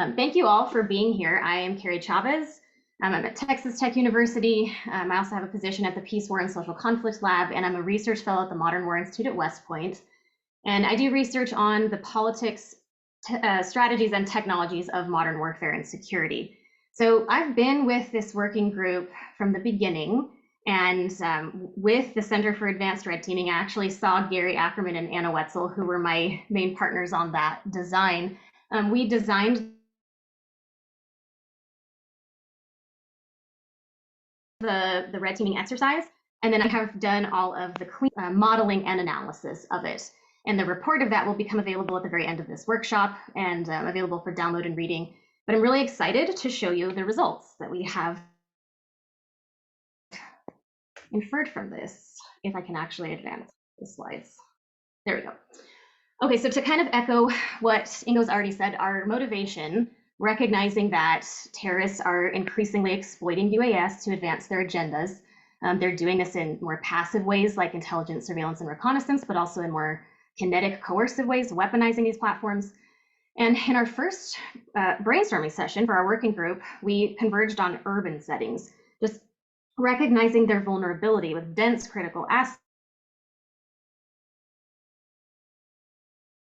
Thank you all for being here. I am Kerry Chavez. I'm at Texas Tech University. I also have a position at the Peace, War, and Social Conflict Lab, and I'm a research fellow at the Modern War Institute at West Point. And I do research on the politics, strategies, and technologies of modern warfare and security. So I've been with this working group from the beginning, and with the Center for Advanced Red Teaming, I actually saw Gary Ackerman and Anna Wetzel, who were my main partners on that design. We designed the red teaming exercise, and then I have done all of the modeling and analysis of it. And the report of that will become available at the very end of this workshop and available for download and reading. But I'm really excited to show you the results that we have inferred from this, if I can actually advance the slides. There we go. Okay, so to kind of echo what Ingo's already said, our motivation, recognizing that terrorists are increasingly exploiting UAS to advance their agendas. They're doing this in more passive ways like intelligence, surveillance, and reconnaissance, but also in more kinetic, coercive ways, weaponizing these platforms. And in our first brainstorming session for our working group, we converged on urban settings, just recognizing their vulnerability with dense critical assets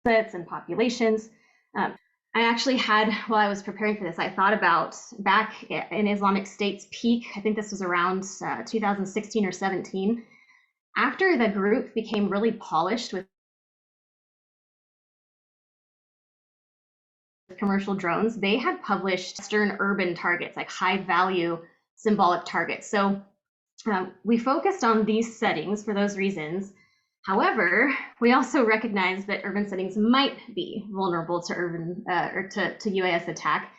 and populations. I actually had, while I was preparing for this, I thought about back in Islamic State's peak, I think this was around 2016 or 17, after the group became really polished with commercial drones, they had published Western urban targets, like high value symbolic targets. So we focused on these settings for those reasons. However, we also recognize that urban settings might be vulnerable to urban to UAS attack.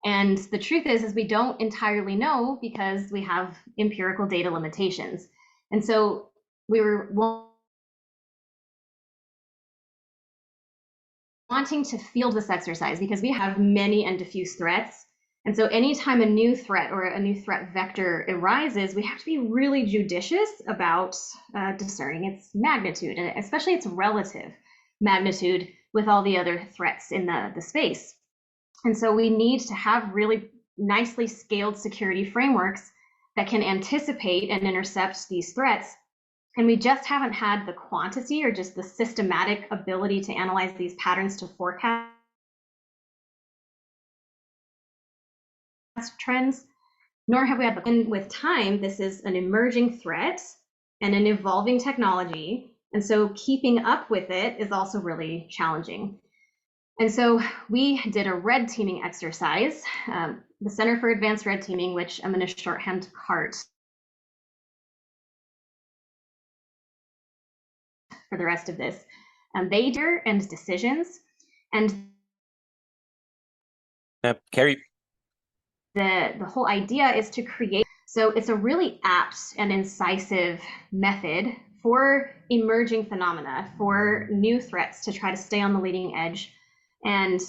And the truth is we don't entirely know because we have empirical data limitations. And so we were wanting to field this exercise because we have many and diffuse threats. And so anytime a new threat or a new threat vector arises, we have to be really judicious about discerning its magnitude, and especially its relative magnitude with all the other threats in the space. And so we need to have really nicely scaled security frameworks that can anticipate and intercept these threats. And we just haven't had the quantity or just the systematic ability to analyze these patterns to forecast trends, nor have we had the, and with time, this is an emerging threat and an evolving technology. And so keeping up with it is also really challenging. And so we did a red teaming exercise, the Center for Advanced Red Teaming, which I'm going to shorthand CART for the rest of this. They do and decisions, and Kerry. The whole idea is to create, so it's a really apt and incisive method for emerging phenomena, for new threats to try to stay on the leading edge. And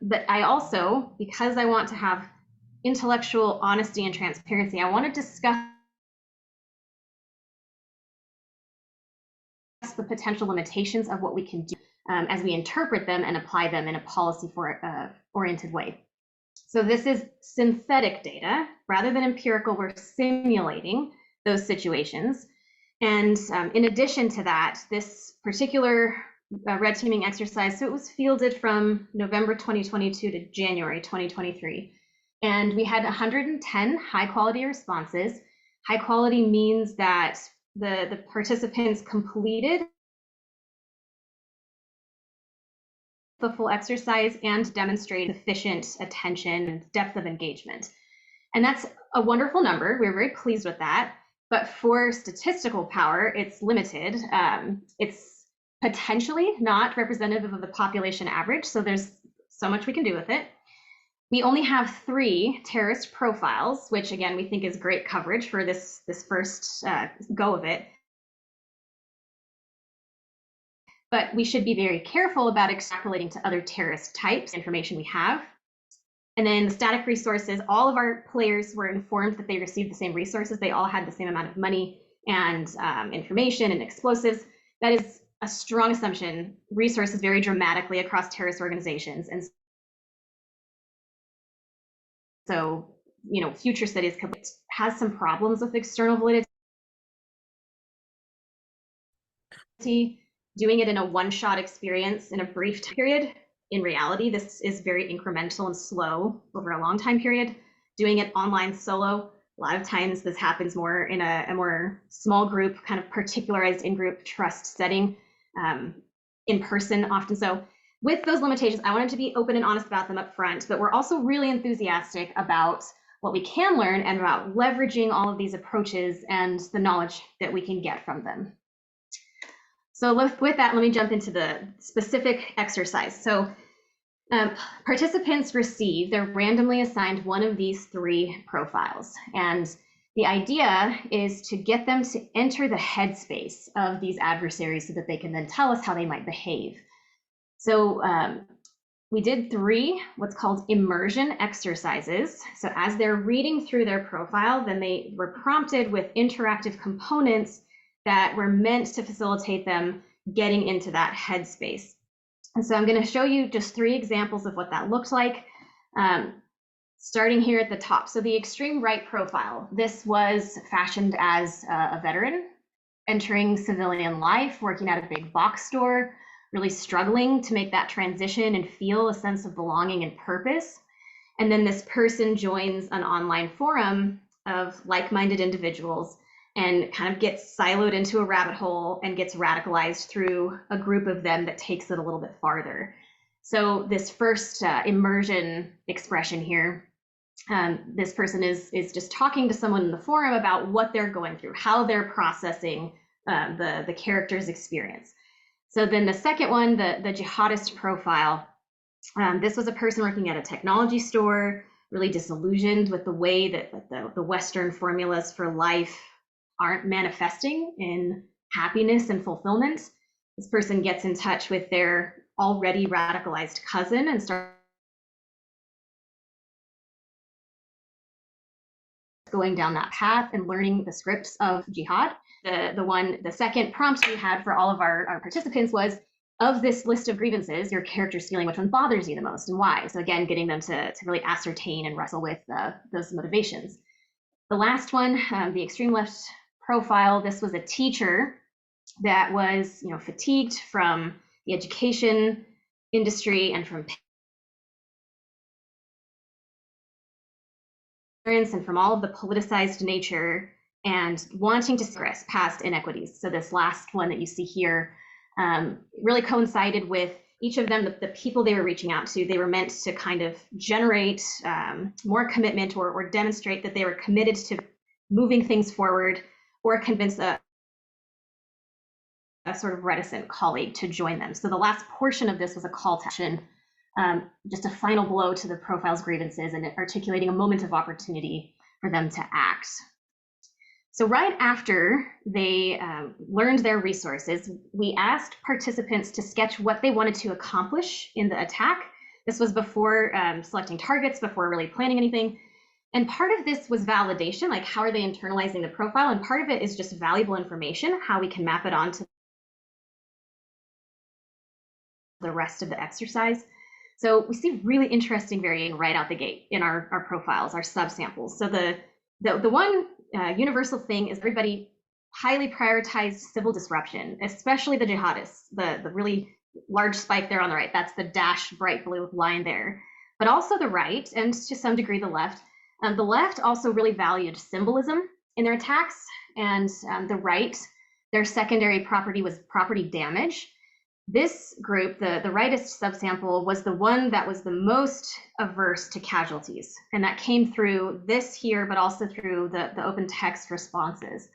but I also, because I want to have intellectual honesty and transparency, I want to discuss the potential limitations of what we can do as we interpret them and apply them in a policy oriented way. So this is synthetic data. Rather than empirical, we're simulating those situations. And in addition to that, this particular red teaming exercise, so it was fielded from November 2022 to January 2023. And we had 110 high quality responses. High quality means that the participants completed the full exercise and demonstrate efficient attention and depth of engagement. And that's a wonderful number. We're very pleased with that. But for statistical power, it's limited. It's potentially not representative of the population average. So there's so much we can do with it. We only have 3 terrorist profiles, which again, we think is great coverage for this first go of it. But we should be very careful about extrapolating to other terrorist types, information we have. And then the static resources, all of our players were informed that they received the same resources. They all had the same amount of money and information and explosives. That is a strong assumption. Resources vary dramatically across terrorist organizations. And So, future studies has some problems with external validity. Doing it in a one-shot experience in a brief period. In reality, this is very incremental and slow over a long time period. Doing it online solo, a lot of times this happens more in a more small group, kind of particularized in-group trust setting, in person often. So with those limitations, I wanted to be open and honest about them up front, but we're also really enthusiastic about what we can learn and about leveraging all of these approaches and the knowledge that we can get from them. So with that, let me jump into the specific exercise. So participants they're randomly assigned one of these 3 profiles. And the idea is to get them to enter the headspace of these adversaries so that they can then tell us how they might behave. So we did 3 what's called immersion exercises. So as they're reading through their profile, then they were prompted with interactive components that were meant to facilitate them getting into that headspace. And so I'm going to show you just 3 examples of what that looked like, starting here at the top. So the extreme right profile, this was fashioned as a veteran entering civilian life, working at a big box store, really struggling to make that transition and feel a sense of belonging and purpose. And then this person joins an online forum of like-minded individuals and kind of gets siloed into a rabbit hole and gets radicalized through a group of them that takes it a little bit farther. So this first immersion expression here, this person is just talking to someone in the forum about what they're going through, how they're processing the character's experience. So then the second one, the jihadist profile, this was a person working at a technology store, really disillusioned with the way that the Western formulas for life aren't manifesting in happiness and fulfillment. This person gets in touch with their already radicalized cousin and starts going down that path and learning the scripts of jihad. The second prompt we had for all of our participants was, of this list of grievances, your character's feeling, which one bothers you the most and why? So again, getting them to really ascertain and wrestle with those motivations. The last one, the extreme left profile, this was a teacher that was fatigued from the education industry and from parents and from all of the politicized nature and wanting to progress past inequities. So this last one that you see here really coincided with each of them, the people they were reaching out to. They were meant to kind of generate more commitment or demonstrate that they were committed to moving things forward, or convince a sort of reticent colleague to join them. So the last portion of this was a call to action, just a final blow to the profile's grievances and articulating a moment of opportunity for them to act. So right after they learned their resources, we asked participants to sketch what they wanted to accomplish in the attack. This was before selecting targets, before really planning anything. And part of this was validation, like how are they internalizing the profile? And part of it is just valuable information, how we can map it onto the rest of the exercise. So we see really interesting varying right out the gate in our profiles, our subsamples. So the one universal thing is everybody highly prioritized civil disruption, especially the jihadists, the really large spike there on the right. That's the dashed bright blue line there. But also the right, and to some degree the left. The left also really valued symbolism in their attacks, and the right, their secondary property was property damage. This group, the rightist subsample, was the one that was the most averse to casualties, and that came through this here, but also through the open text responses.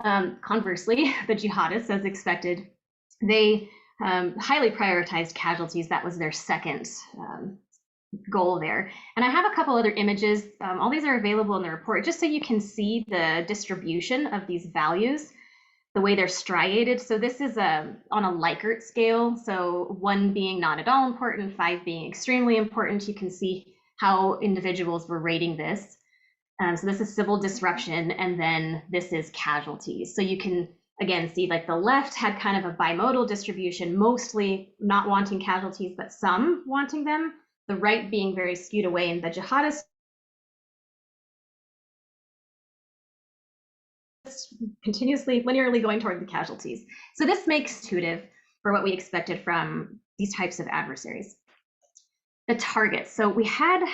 Conversely, the jihadists, as expected, they highly prioritized casualties. That was their second goal there. And I have a couple other images. All these are available in the report, just so you can see the distribution of these values, the way they're striated. So this is on a Likert scale. So 1 being not at all important, 5 being extremely important. You can see how individuals were rating this. So this is civil disruption, and then this is casualties. So you can, again, see like the left had kind of a bimodal distribution, mostly not wanting casualties, but some wanting them. The right being very skewed away, and the jihadists just continuously linearly going toward the casualties. So this makes intuitive for what we expected from these types of adversaries. The targets. So we had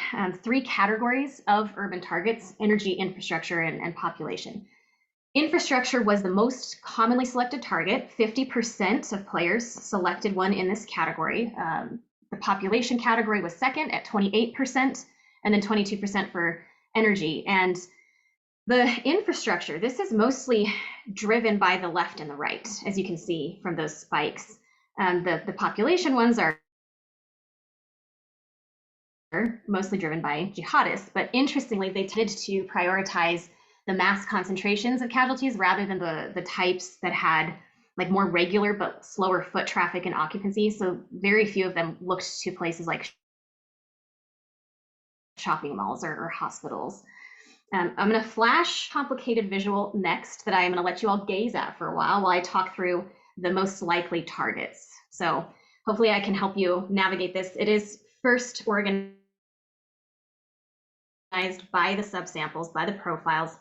3 categories of urban targets: energy, infrastructure, and population. Infrastructure was the most commonly selected target. 50% of players selected one in this category. The population category was second at 28%, and then 22% for energy. And the infrastructure, this is mostly driven by the left and the right, as you can see from those spikes. The population ones are mostly driven by jihadists, but interestingly, they tended to prioritize the mass concentrations of casualties rather than the types that had like more regular but slower foot traffic and occupancy. So very few of them looked to places like shopping malls or hospitals. I'm going to flash complicated visual next that I'm going to let you all gaze at for a while I talk through the most likely targets. So hopefully I can help you navigate this. It is first organized by the subsamples, by the profiles,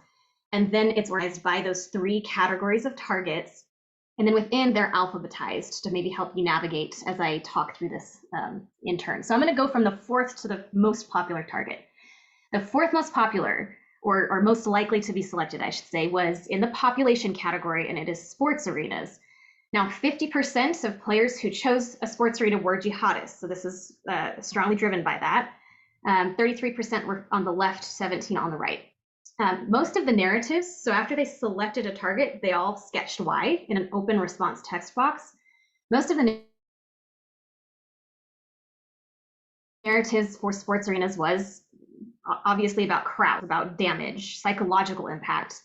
and then it's organized by those 3 categories of targets. And then within, they're alphabetized to maybe help you navigate as I talk through this in turn. So I'm going to go from the 4th to the most popular target. The 4th most popular, or most likely to be selected, I should say, was in the population category, and it is sports arenas. Now, 50% of players who chose a sports arena were jihadists, so this is strongly driven by that. 33% were on the left, 17 on the right. Most of the narratives, so after they selected a target, they all sketched why in an open response text box. Most of the narratives for sports arenas was obviously about crowds, about damage, psychological impact.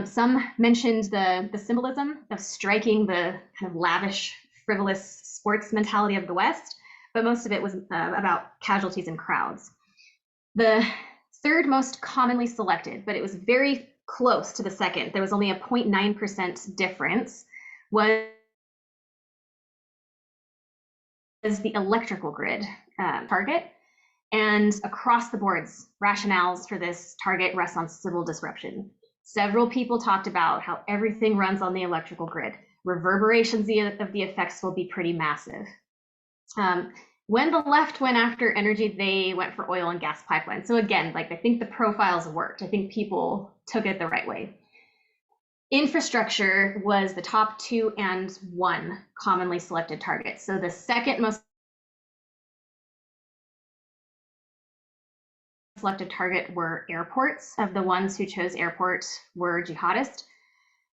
Some mentioned the symbolism of striking the kind of lavish, frivolous sports mentality of the West, but most of it was about casualties and crowds. The 3rd most commonly selected, but it was very close to the 2nd, there was only a 0.9% difference, was the electrical grid target. And across the boards, rationales for this target rest on civil disruption. Several people talked about how everything runs on the electrical grid. Reverberations of the effects will be pretty massive. When the left went after energy, they went for oil and gas pipelines. So again, like I think the profiles worked. I think people took it the right way. Infrastructure was the top 2 and 1 commonly selected target. So the 2nd most selected target were airports. Of the ones who chose airport were jihadists.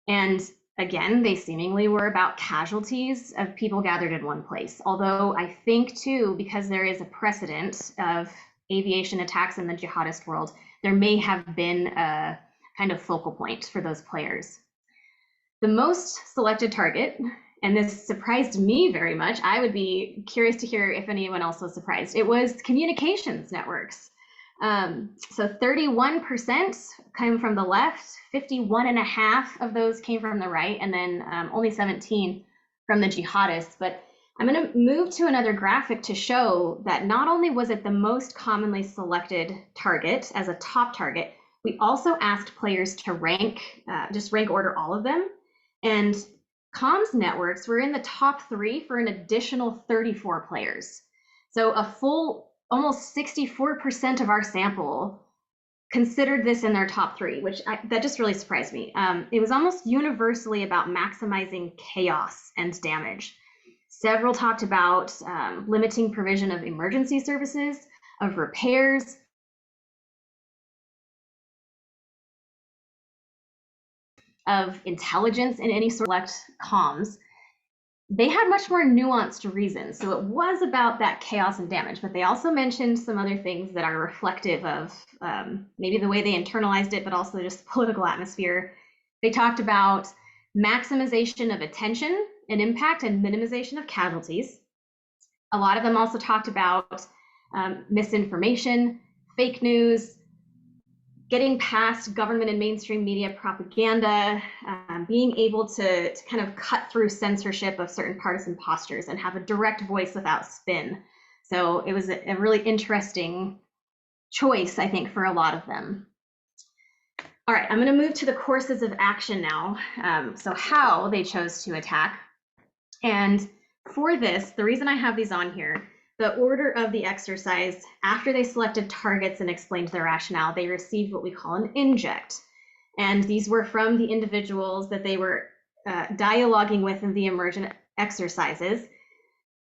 And again, they seemingly were about casualties of people gathered in one place. Although I think too, because there is a precedent of aviation attacks in the jihadist world, there may have been a kind of focal point for those players. The most selected target, and this surprised me very much, I would be curious to hear if anyone else was surprised, it was communications networks. So 31% came from the left, 51.5% of those came from the right, and then only 17% from the jihadists. But I'm going to move to another graphic to show that not only was it the most commonly selected target as a top target, we also asked players to just rank order all of them. And comms networks were in the top 3 for an additional 34 players. So a full almost 64% of our sample considered this in their top 3, that just really surprised me. It was almost universally about maximizing chaos and damage. Several talked about limiting provision of emergency services, of repairs, of intelligence in any sort of select comms. They had much more nuanced reasons. So it was about that chaos and damage, but they also mentioned some other things that are reflective of maybe the way they internalized it, but also just political atmosphere. They talked about maximization of attention and impact and minimization of casualties. A lot of them also talked about misinformation, fake news, getting past government and mainstream media propaganda, being able to kind of cut through censorship of certain partisan postures and have a direct voice without spin. So it was a really interesting choice, I think, for a lot of them. All right, I'm going to move to the courses of action now. So how they chose to attack. And for this, the reason I have these on here, the order of the exercise, after they selected targets and explained their rationale, they received what we call an inject. And these were from the individuals that they were dialoguing with in the emergent exercises.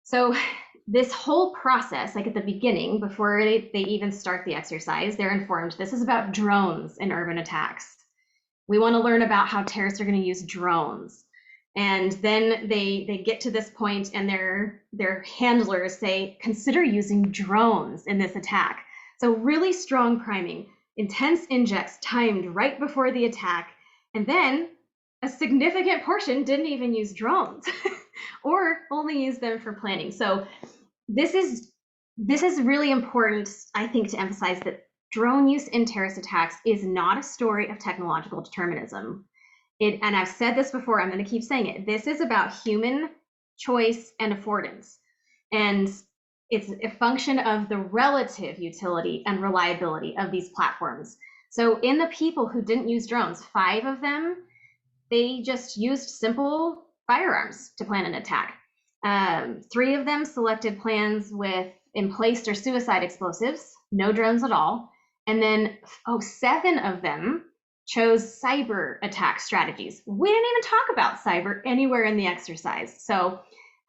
So this whole process, like at the beginning, before they even start the exercise, they're informed this is about drones in urban attacks. We want to learn about how terrorists are going to use drones. And then they get to this point and their handlers say, consider using drones in this attack. So really strong priming, intense injects timed right before the attack. And then a significant portion didn't even use drones or only use them for planning. So this is really important, I think, to emphasize that drone use in terrorist attacks is not a story of technological determinism. And I've said this before, I'm going to keep saying it. This is about human choice and affordance. And it's a function of the relative utility and reliability of these platforms. So in the people who didn't use drones, 5 of them, they just used simple firearms to plan an attack. 3 of them selected plans with emplaced or suicide explosives, no drones at all. And then 7 of them chose cyber attack strategies. We didn't even talk about cyber anywhere in the exercise. So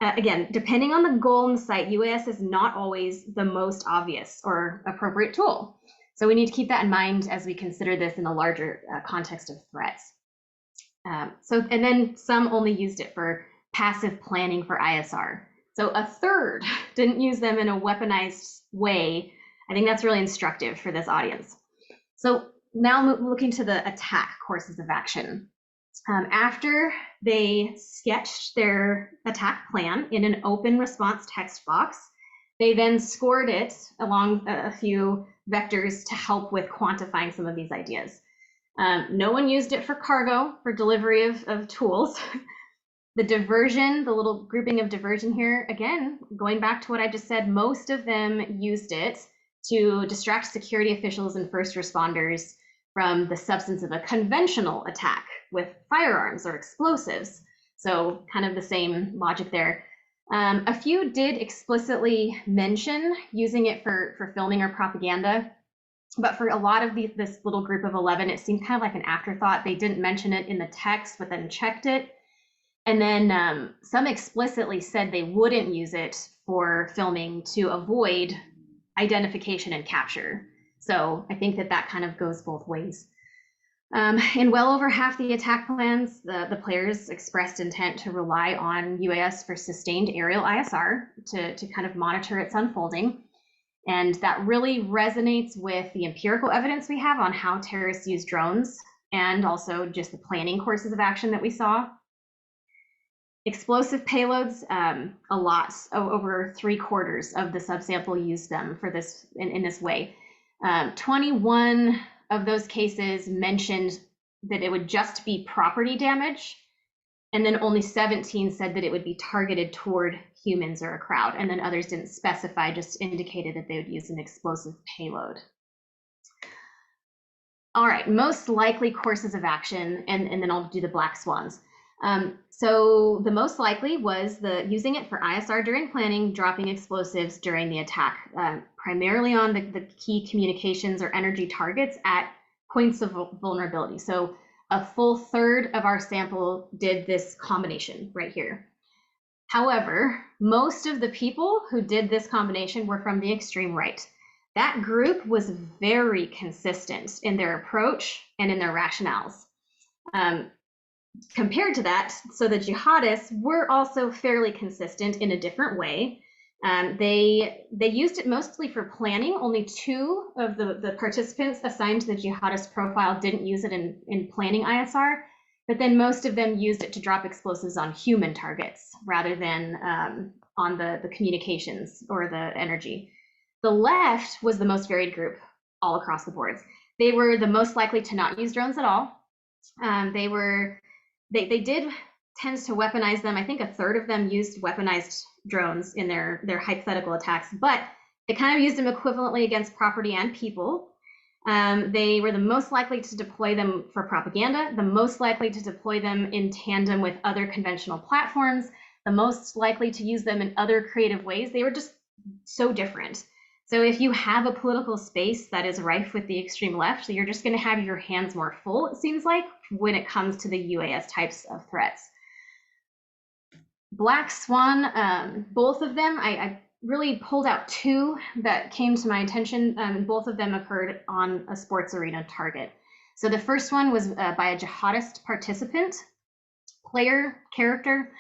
again, depending on the goal and the site, UAS is not always the most obvious or appropriate tool. So we need to keep that in mind as we consider this in a larger context of threats. And then some only used it for passive planning for ISR. So a third didn't use them in a weaponized way. I think that's really instructive for this audience. So now looking to the attack courses of action. After they sketched their attack plan in an open response text box, they then scored it along a few vectors to help with quantifying some of these ideas. No one used it for cargo, for delivery of tools. The diversion, the little grouping of diversion here, again, going back to what I just said, most of them used it to distract security officials and first responders from the substance of a conventional attack with firearms or explosives. So kind of the same logic there. A few did explicitly mention using it for filming or propaganda, but for a lot of this little group of 11, it seemed kind of like an afterthought. They didn't mention it in the text, but then checked it. And then some explicitly said they wouldn't use it for filming to avoid identification and capture. So I think that kind of goes both ways. In well over half the attack plans, the players expressed intent to rely on UAS for sustained aerial ISR to kind of monitor its unfolding. And that really resonates with the empirical evidence we have on how terrorists use drones and also just the planning courses of action that we saw. Explosive payloads, a lot, over 3/4 of the subsample used them for this in this way. 21 of those cases mentioned that it would just be property damage, and then only 17 said that it would be targeted toward humans or a crowd, and then others didn't specify, just indicated that they would use an explosive payload. All right, most likely courses of action, and then I'll do the black swans. So the most likely was using it for ISR during planning, dropping explosives during the attack, primarily on the key communications or energy targets at points of vulnerability. So a full third of our sample did this combination right here. However, most of the people who did this combination were from the extreme right. That group was very consistent in their approach and in their rationales. Compared to that, so the jihadists were also fairly consistent in a different way. They used it mostly for planning. Only 2 of the participants assigned to the jihadist profile didn't use it in planning ISR, but then most of them used it to drop explosives on human targets rather than on the communications or the energy. The left was the most varied group all across the boards. They were the most likely to not use drones at all. They did tend to weaponize them. I think a third of them used weaponized drones in their hypothetical attacks, but they kind of used them equivalently against property and people. They were the most likely to deploy them for propaganda, the most likely to deploy them in tandem with other conventional platforms, the most likely to use them in other creative ways. They were just so different. So if you have a political space that is rife with the extreme left, you're just going to have your hands more full, it seems like, when it comes to the UAS types of threats. Black Swan, both of them, I really pulled out two that came to my attention. Both of them occurred on a sports arena target. So the first one was by a jihadist participant, character.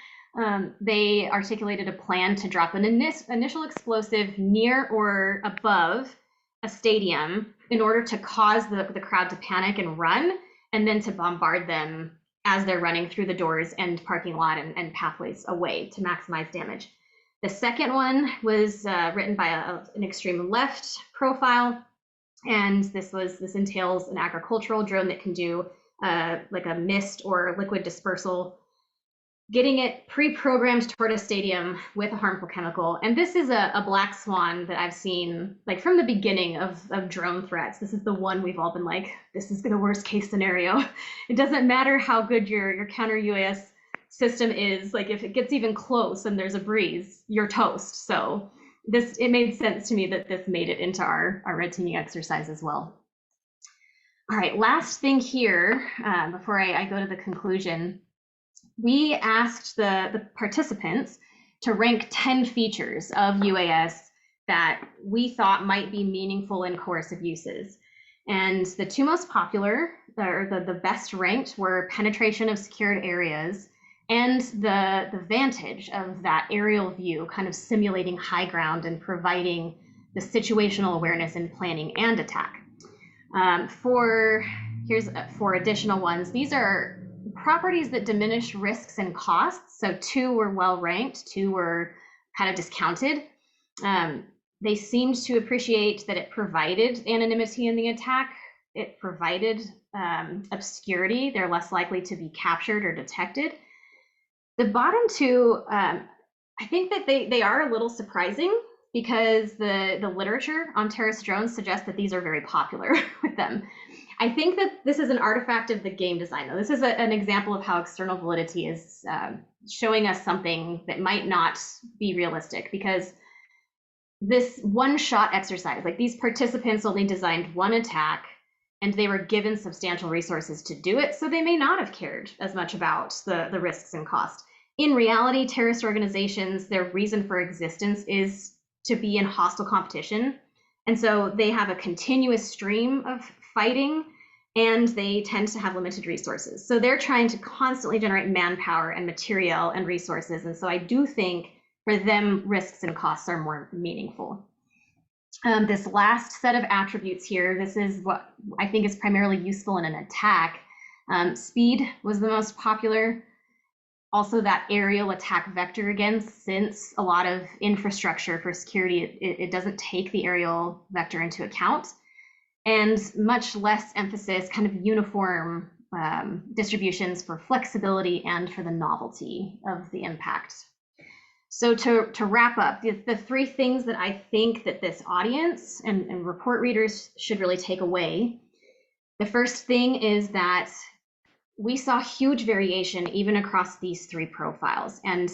They articulated a plan to drop an initial explosive near or above a stadium in order to cause the crowd to panic and run, and then to bombard them as they're running through the doors and parking lot and pathways away to maximize damage. The second one was written by an extreme left profile, and this entails an agricultural drone that can do like a mist or liquid dispersal, getting it pre-programmed toward a stadium with a harmful chemical. And this is a black swan that I've seen like from the beginning of drone threats. This is the one we've all been like, this is the worst case scenario. It doesn't matter how good your counter UAS system is, like if it gets even close and there's a breeze, you're toast. So it made sense to me that this made it into our red teaming exercise as well. All right, last thing here, before I go to the conclusion, we asked the participants to rank 10 features of UAS that we thought might be meaningful in coercive uses. And the two most popular, or the best ranked, were penetration of secured areas and the vantage of that aerial view, kind of simulating high ground and providing the situational awareness in planning and attack. Here's 4 additional ones. These are properties that diminish risks and costs. So 2 were well ranked, 2 were kind of discounted. They seemed to appreciate that it provided anonymity in the attack. It provided obscurity. They're less likely to be captured or detected. The bottom 2, I think that they are a little surprising, because the literature on terrorist drones suggests that these are very popular with them. I think that this is an artifact of the game design, though. This is an example of how external validity is showing us something that might not be realistic, because this one-shot exercise, like these participants only designed one attack and they were given substantial resources to do it, so they may not have cared as much about the risks and cost. In reality, terrorist organizations, their reason for existence is to be in hostile competition. And so they have a continuous stream of fighting, and they tend to have limited resources. So they're trying to constantly generate manpower and material and resources. And so I do think for them, risks and costs are more meaningful. This last set of attributes here, this is what I think is primarily useful in an attack. Speed was the most popular. Also that aerial attack vector, again, since a lot of infrastructure for security, it doesn't take the aerial vector into account. And much less emphasis, kind of uniform distributions for flexibility and for the novelty of the impact. So to wrap up, the 3 things that I think that this audience and report readers should really take away. The first thing is that we saw huge variation even across these 3 profiles, and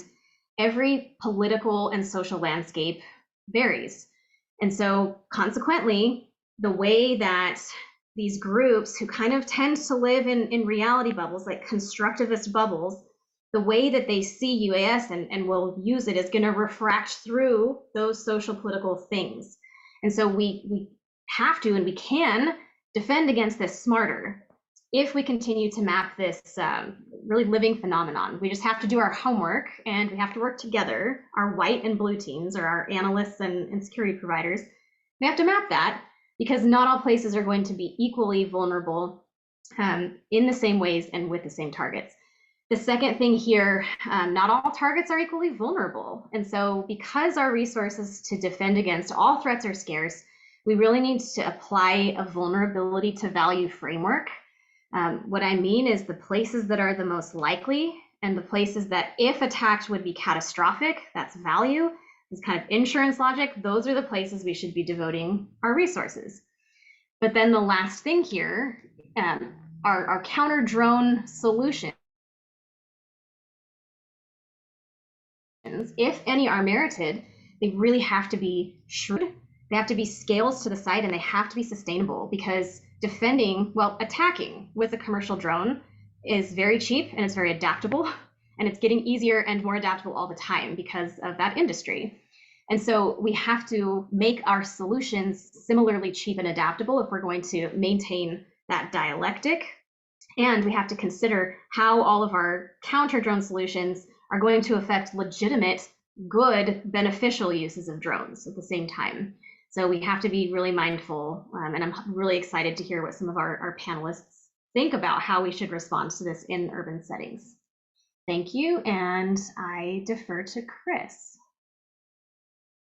every political and social landscape varies. And so consequently, the way that these groups who kind of tend to live in reality bubbles, like constructivist bubbles, the way that they see UAS and will use it is going to refract through those social political things. And so we have to, and we can, defend against this smarter if we continue to map this really living phenomenon. We just have to do our homework, and we have to work together, our white and blue teams, or our analysts and security providers. We have to map that, because not all places are going to be equally vulnerable in the same ways and with the same targets. The second thing here, not all targets are equally vulnerable. And so because our resources to defend against all threats are scarce, we really need to apply a vulnerability to value framework. What I mean is the places that are the most likely, and the places that if attacked would be catastrophic, that's value, this kind of insurance logic, those are the places we should be devoting our resources. But then the last thing here, our counter drone solutions, if any are merited, they really have to be shrewd. They have to be scales to the side, and they have to be sustainable, because defending, well, attacking with a commercial drone is very cheap and it's very adaptable, and it's getting easier and more adaptable all the time because of that industry. And so we have to make our solutions similarly cheap and adaptable if we're going to maintain that dialectic. And we have to consider how all of our counter drone solutions are going to affect legitimate, good, beneficial uses of drones at the same time. So we have to be really mindful, and I'm really excited to hear what some of our panelists think about how we should respond to this in urban settings. Thank you, and I defer to Chris.